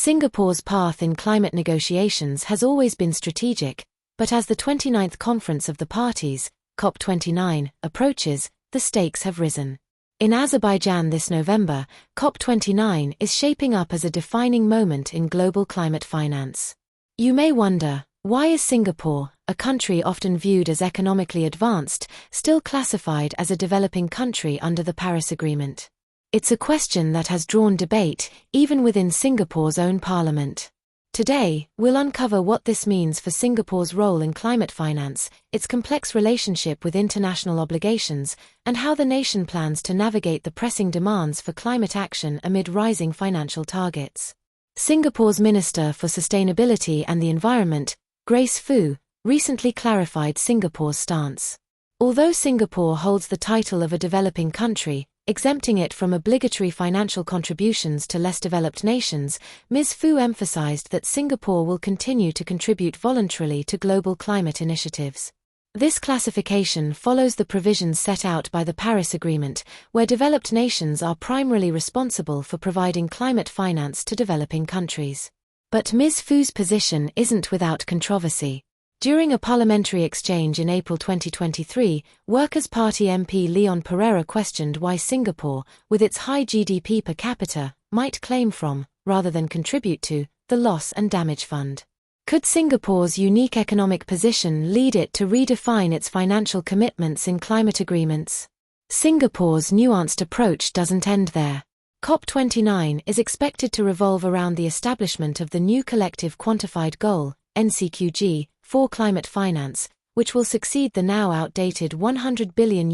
Singapore's path in climate negotiations has always been strategic, but as the 29th Conference of the Parties, COP29, approaches, the stakes have risen. In Azerbaijan this November, COP29 is shaping up as a defining moment in global climate finance. You may wonder, why is Singapore, a country often viewed as economically advanced, still classified as a developing country under the Paris Agreement? It's a question that has drawn debate, even within Singapore's own parliament. Today, we'll uncover what this means for Singapore's role in climate finance, its complex relationship with international obligations, and how the nation plans to navigate the pressing demands for climate action amid rising financial targets. Singapore's Minister for Sustainability and the Environment, Grace Fu, recently clarified Singapore's stance. Although Singapore holds the title of a developing country, exempting it from obligatory financial contributions to less developed nations, Ms. Fu emphasized that Singapore will continue to contribute voluntarily to global climate initiatives. This classification follows the provisions set out by the Paris Agreement, where developed nations are primarily responsible for providing climate finance to developing countries. But Ms. Fu's position isn't without controversy. During a parliamentary exchange in April 2023, Workers' Party MP Leon Pereira questioned why Singapore, with its high GDP per capita, might claim from, rather than contribute to, the Loss and Damage Fund. Could Singapore's unique economic position lead it to redefine its financial commitments in climate agreements? Singapore's nuanced approach doesn't end there. COP29 is expected to revolve around the establishment of the new Collective Quantified Goal, NCQG, for climate finance, which will succeed the now outdated $100 billion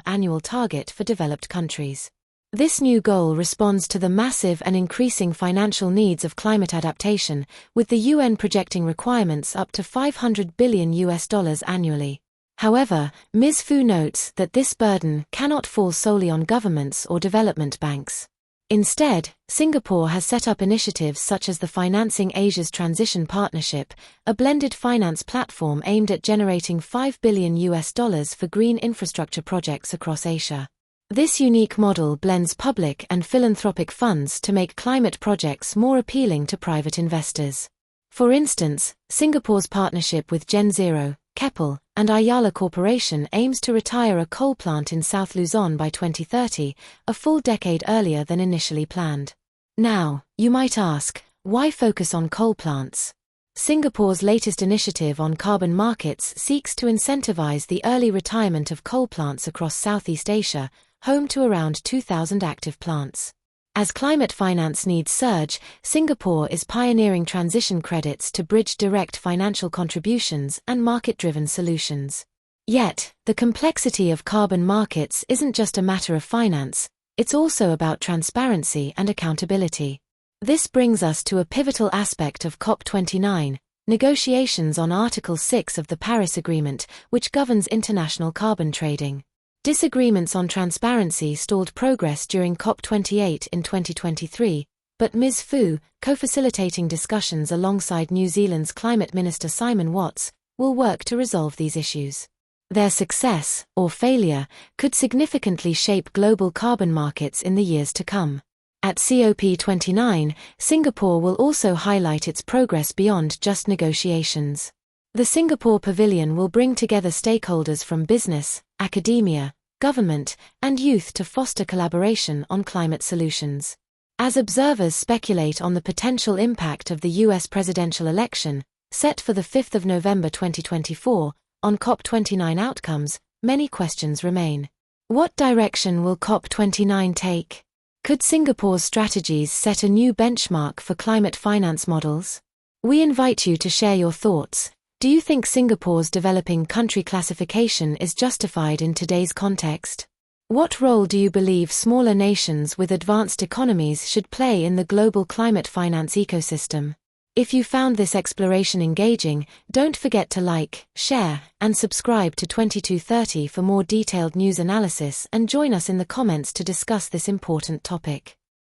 annual target for developed countries. This new goal responds to the massive and increasing financial needs of climate adaptation, with the UN projecting requirements up to $500 billion annually. However, Ms. Fu notes that this burden cannot fall solely on governments or development banks. Instead, Singapore has set up initiatives such as the Financing Asia's Transition Partnership, a blended finance platform aimed at generating $5 billion for green infrastructure projects across Asia. This unique model blends public and philanthropic funds to make climate projects more appealing to private investors. For instance, Singapore's partnership with Gen Zero, Keppel, and Ayala Corporation aims to retire a coal plant in South Luzon by 2030, a full decade earlier than initially planned. Now, you might ask, why focus on coal plants? Singapore's latest initiative on carbon markets seeks to incentivize the early retirement of coal plants across Southeast Asia, home to around 2,000 active plants. As climate finance needs surge, Singapore is pioneering transition credits to bridge direct financial contributions and market-driven solutions. Yet, the complexity of carbon markets isn't just a matter of finance, it's also about transparency and accountability. This brings us to a pivotal aspect of COP29, negotiations on Article 6 of the Paris Agreement, which governs international carbon trading. Disagreements on transparency stalled progress during COP28 in 2023, but Ms. Fu, co-facilitating discussions alongside New Zealand's Climate Minister Simon Watts, will work to resolve these issues. Their success, or failure, could significantly shape global carbon markets in the years to come. At COP29, Singapore will also highlight its progress beyond just negotiations. The Singapore Pavilion will bring together stakeholders from business, academia, government, and youth to foster collaboration on climate solutions. As observers speculate on the potential impact of the US presidential election, set for the 5th of November 2024, on COP29 outcomes, many questions remain. What direction will COP29 take? Could Singapore's strategies set a new benchmark for climate finance models? We invite you to share your thoughts. Do you think Singapore's developing country classification is justified in today's context? What role do you believe smaller nations with advanced economies should play in the global climate finance ecosystem? If you found this exploration engaging, don't forget to like, share, and subscribe to 2230 for more detailed news analysis, and join us in the comments to discuss this important topic.